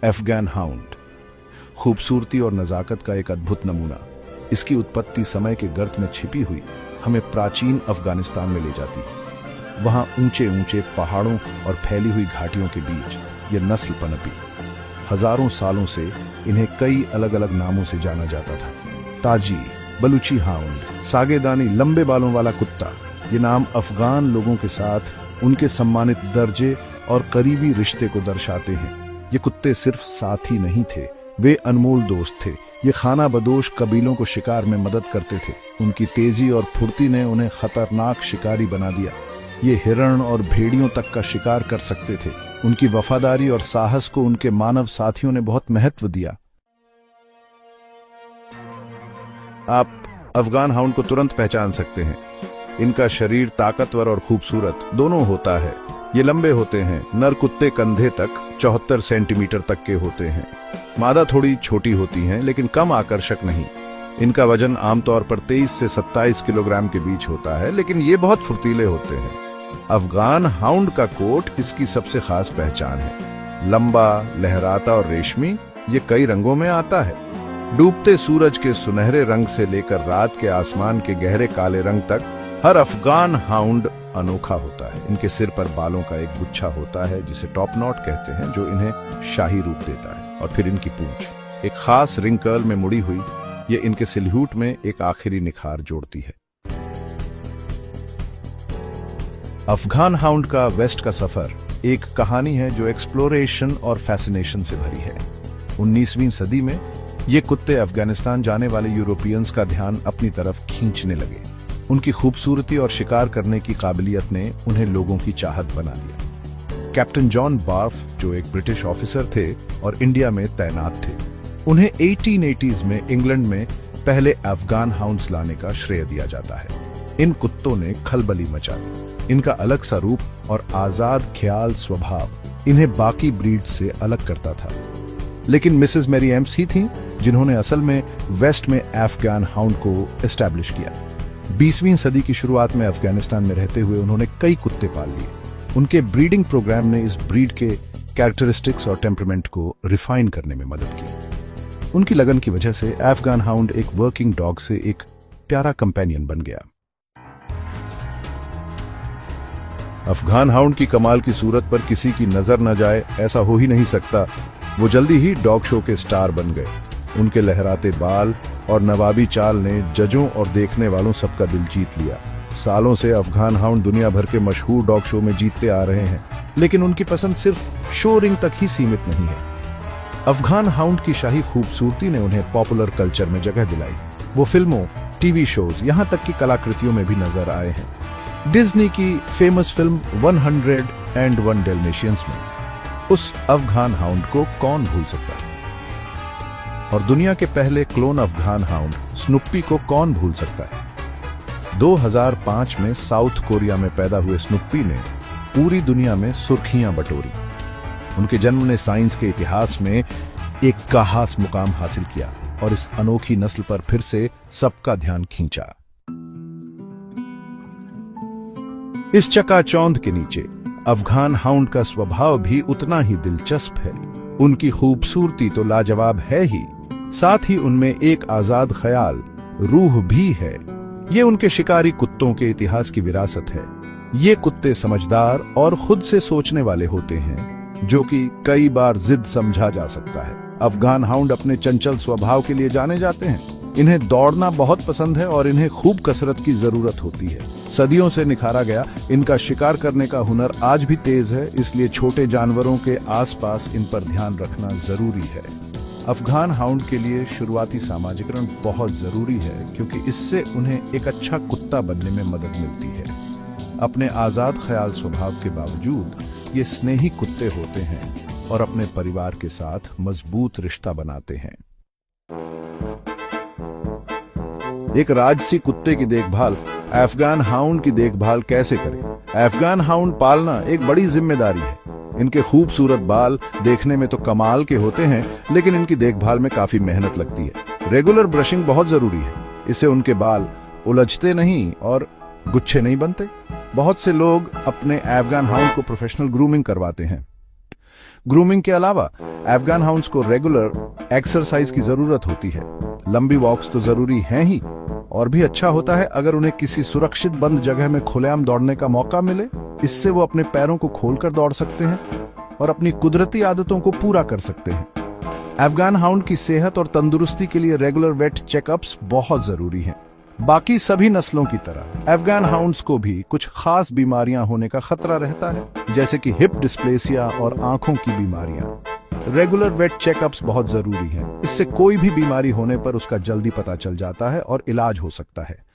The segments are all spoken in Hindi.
अफगान हाउंड खूबसूरती और नजाकत का एक अद्भुत नमूना। इसकी उत्पत्ति समय के गर्त में छिपी हुई हमें प्राचीन अफगानिस्तान में ले जाती है। वहां ऊंचे ऊंचे पहाड़ों और फैली हुई घाटियों के बीच ये नस्ल पनपी। हजारों सालों से इन्हें कई अलग अलग नामों से जाना जाता था। ताजी, बलूची हाउंड, सागेदानी, लंबे बालों वाला कुत्ता। ये नाम अफगान लोगों के साथ उनके सम्मानित दर्जे और करीबी रिश्ते को दर्शाते हैं। ये कुत्ते सिर्फ साथी नहीं थे, वे अनमोल दोस्त थे। ये खाना बदोश कबीलों को शिकार में मदद करते थे। उनकी तेजी और फुर्ती ने उन्हें खतरनाक शिकारी बना दिया। ये हिरण और भेड़ियों तक का शिकार कर सकते थे। उनकी वफादारी और साहस को उनके मानव साथियों ने बहुत महत्व दिया। आप अफगान हाउंड को तुरंत पहचान सकते हैं। इनका शरीर ताकतवर और खूबसूरत दोनों होता है। ये लंबे होते हैं, नर कुत्ते कंधे तक 74 सेंटीमीटर तक के होते हैं। मादा थोड़ी छोटी होती हैं, लेकिन कम आकर्षक नहीं। इनका वजन आमतौर पर 23 से 27 किलोग्राम के बीच होता है, लेकिन ये बहुत फुर्तीले होते हैं। अफगान हाउंड का कोट इसकी सबसे खास पहचान है। लंबा, लहराता और रेशमी, ये कई रंगों में आता है। डूबते सूरज के सुनहरे रंग से लेकर रात के आसमान के गहरे काले रंग तक हर अफगान हाउंड अनोखा होता है। इनके सिर पर बालों का एक गुच्छा होता है जिसे टॉप नॉट कहते हैं, जो इन्हें शाही रूप देता है। और फिर इनकी पूंछ एक खास रिंग कर्ल में मुड़ी हुई, ये इनके सिल्हूट में एक आखिरी निखार जोड़ती है। अफगान हाउंड का वेस्ट का सफर एक कहानी है जो एक्सप्लोरेशन और फैसिनेशन से भरी है। 19वीं सदी में ये कुत्ते अफगानिस्तान जाने वाले यूरोपियंस का ध्यान अपनी तरफ खींचने लगे। उनकी खूबसूरती और शिकार करने की काबिलियत ने उन्हें लोगों की चाहत बना दिया। कैप्टन जॉन बार्फ, जो एक ब्रिटिश ऑफिसर थे और इंडिया में तैनात थे, उन्हें 1880s में इंग्लैंड में पहले अफगान हाउंड्स लाने का श्रेय दिया जाता है। इन कुत्तों ने खलबली मचा दी। इनका अलग सा रूप और आजाद ख्याल स्वभाव इन्हें बाकी ब्रीड्स से अलग करता था। लेकिन मिसेस मैरी एम्स ही थीं जिन्होंने असल में वेस्ट में अफगान हाउंड को एस्टैब्लिश किया। 20वीं सदी की शुरुआत में अफगानिस्तान में रहते हुए उन्होंने कई कुत्ते पाल लिए। उनके ब्रीडिंग प्रोग्राम ने इस ब्रीड के कैरेक्टरिस्टिक्स और टेम्परामेंट को रिफाइन करने में मदद की। उनकी लगन की वजह से अफगान हाउंड एक वर्किंग डॉग से एक प्यारा कंपेनियन बन गया। अफगान हाउंड की कमाल की सूरत पर किसी की नजर न जाए, ऐसा हो ही नहीं सकता। वो जल्दी ही डॉग शो के स्टार बन गए। उनके लहराते बाल और नवाबी चाल ने जजों और देखने वालों सबका दिल जीत लिया। सालों से अफगान हाउंड दुनिया भर के मशहूर डॉग शो में जीतते आ रहे हैं, लेकिन उनकी पसंद सिर्फ शो रिंग तक ही सीमित नहीं है। अफगान हाउंड की शाही खूबसूरती ने उन्हें पॉपुलर कल्चर में जगह दिलाई। वो फिल्मों, टीवी शोज, यहां तक कि कलाकृतियों में भी नजर आए हैं। डिज्नी की फेमस फिल्म 101 डेल्मेशियंस में उस अफगान हाउंड को कौन भूल सकता है, और दुनिया के पहले क्लोन अफगान हाउंड स्नूपी को कौन भूल सकता है। 2005 में साउथ कोरिया में पैदा हुए स्नूपी ने पूरी दुनिया में सुर्खियां बटोरी। उनके जन्म ने साइंस के इतिहास में एक खास मुकाम हासिल किया और इस अनोखी नस्ल पर फिर से सबका ध्यान खींचा। इस चकाचौंध के नीचे अफगान हाउंड का स्वभाव भी उतना ही दिलचस्प है। उनकी खूबसूरती तो लाजवाब है ही, साथ ही उनमें एक आजाद ख्याल, रूह भी है। ये उनके शिकारी कुत्तों के इतिहास की विरासत है। ये कुत्ते समझदार और खुद से सोचने वाले होते हैं, जो कि कई बार जिद समझा जा सकता है। अफगान हाउंड अपने चंचल स्वभाव के लिए जाने जाते हैं। इन्हें दौड़ना बहुत पसंद है और इन्हें खूब कसरत की जरूरत होती है। सदियों से निखारा गया इनका शिकार करने का हुनर आज भी तेज है, इसलिए छोटे जानवरों के आसपास इन पर ध्यान रखना जरूरी है। अफगान हाउंड के लिए शुरुआती सामाजिकरण बहुत जरूरी है, क्योंकि इससे उन्हें एक अच्छा कुत्ता बनने में मदद मिलती है। अपने आजाद ख्याल स्वभाव के बावजूद ये स्नेही कुत्ते होते हैं और अपने परिवार के साथ मजबूत रिश्ता बनाते हैं। एक राजसी कुत्ते की देखभाल अफगान हाउंड की देखभाल कैसे करें? अफगान हाउंड पालना एक बड़ी जिम्मेदारी है। इनके खूबसूरत बाल देखने में तो कमाल के होते हैं, लेकिन इनकी देखभाल में काफी मेहनत लगती है। रेगुलर ब्रशिंग बहुत जरूरी है, इससे उनके बाल उलझते नहीं और गुच्छे नहीं बनते। बहुत से लोग अपने अफगान हाउंड को प्रोफेशनल ग्रूमिंग करवाते हैं। ग्रूमिंग के अलावा अफगान हाउंड्स को रेगुलर एक्सरसाइज की जरूरत होती है। लंबी वॉक्स तो जरूरी हैं ही, और भी अच्छा होता है अगर उन्हें किसी सुरक्षित बंद जगह में खुलेआम दौड़ने का मौका मिले। इससे वो अपने पैरों को खोलकर दौड़ सकते हैं और अपनी कुदरती आदतों को पूरा कर सकते हैं। अफगान हाउंड की सेहत और तंदुरुस्ती के लिए रेगुलर वेट चेकअप्स बहुत जरूरी हैं। बाकी सभी नस्लों की तरह अफगान हाउंड्स को भी कुछ खास बीमारियां होने का खतरा रहता है, जैसे कि हिप डिस्प्लेसिया और आंखों की बीमारियां। रेगुलर वेट चेकअप्स बहुत जरूरी हैं। इससे कोई भी बीमारी होने पर उसका जल्दी पता चल जाता है और इलाज हो सकता है।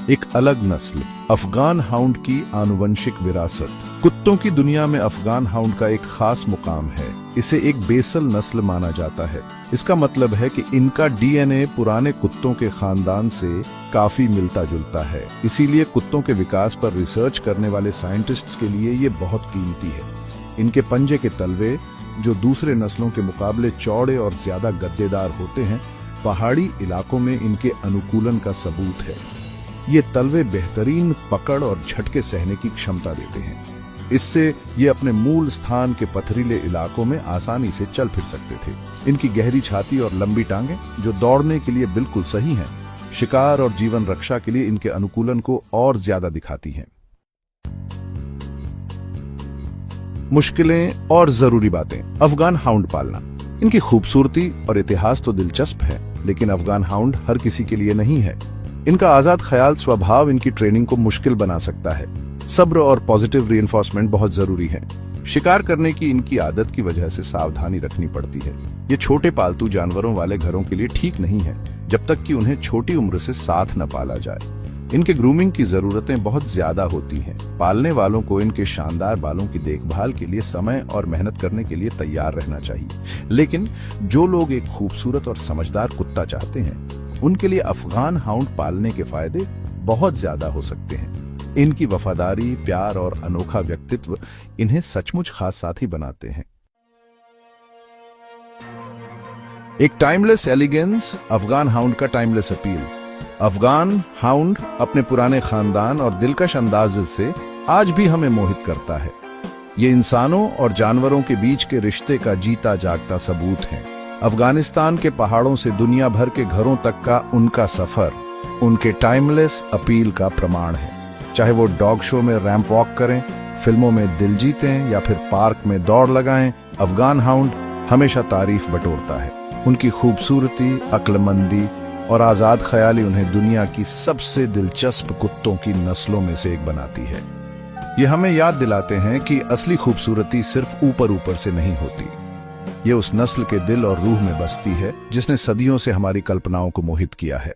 एक अलग नस्ल अफगान हाउंड की आनुवंशिक विरासत। कुत्तों की दुनिया में अफगान हाउंड का एक खास मुकाम है। इसे एक बेसल नस्ल माना जाता है। इसका मतलब है कि इनका डीएनए पुराने कुत्तों के खानदान से काफी मिलता जुलता है। इसीलिए कुत्तों के विकास पर रिसर्च करने वाले साइंटिस्ट्स के लिए ये बहुत कीमती है। इनके पंजे के तलवे, जो दूसरे नस्लों के मुकाबले चौड़े और ज्यादा गद्देदार होते हैं, पहाड़ी इलाकों में इनके अनुकूलन का सबूत है। ये तलवे बेहतरीन पकड़ और झटके सहने की क्षमता देते हैं। इससे ये अपने मूल स्थान के पथरीले इलाकों में आसानी से चल फिर सकते थे। इनकी गहरी छाती और लंबी टांगें, जो दौड़ने के लिए बिल्कुल सही हैं, शिकार और जीवन रक्षा के लिए इनके अनुकूलन को और ज्यादा दिखाती हैं। मुश्किलें और जरूरी बातें। अफगान हाउंड पालना। इनकी खूबसूरती और इतिहास तो दिलचस्प है, लेकिन अफगान हाउंड हर किसी के लिए नहीं है। इनका आजाद ख्याल स्वभाव इनकी ट्रेनिंग को मुश्किल बना सकता है। सब्र और पॉजिटिव रीइंफोर्समेंट बहुत जरूरी है। शिकार करने की इनकी आदत की वजह से सावधानी रखनी पड़ती है। ये छोटे पालतू जानवरों वाले घरों के लिए ठीक नहीं है, जब तक कि उन्हें छोटी उम्र से साथ न पाला जाए। इनके ग्रूमिंग की जरूरतें बहुत ज्यादा होती हैं। पालने वालों को इनके शानदार बालों की देखभाल के लिए समय और मेहनत करने के लिए तैयार रहना चाहिए। लेकिन जो लोग एक खूबसूरत और समझदार कुत्ता चाहते हैं, उनके लिए अफगान हाउंड पालने के फायदे बहुत ज्यादा हो सकते हैं। इनकी वफादारी, प्यार और अनोखा व्यक्तित्व इन्हें सचमुच खास साथी बनाते हैं। एक टाइमलेस एलिगेंस, अफगान हाउंड का टाइमलेस अपील। अफगान हाउंड अपने पुराने खानदान और दिलकश अंदाज से आज भी हमें मोहित करता है। ये इंसानों और जानवरों के बीच के रिश्ते का जीता जागता सबूत है। अफगानिस्तान के पहाड़ों से दुनिया भर के घरों तक का उनका सफर उनके टाइमलेस अपील का प्रमाण है। चाहे वो डॉग शो में रैंप वॉक करें, फिल्मों में दिल जीतें या फिर पार्क में दौड़ लगाएं, अफगान हाउंड हमेशा तारीफ बटोरता है। उनकी खूबसूरती, अक्लमंदी और आजाद ख्याली उन्हें दुनिया की सबसे दिलचस्प कुत्तों की नस्लों में से एक बनाती है। ये हमें याद दिलाते हैं कि असली खूबसूरती सिर्फ ऊपर ऊपर से नहीं होती। ये उस नस्ल के दिल और रूह में बसती है जिसने सदियों से हमारी कल्पनाओं को मोहित किया है।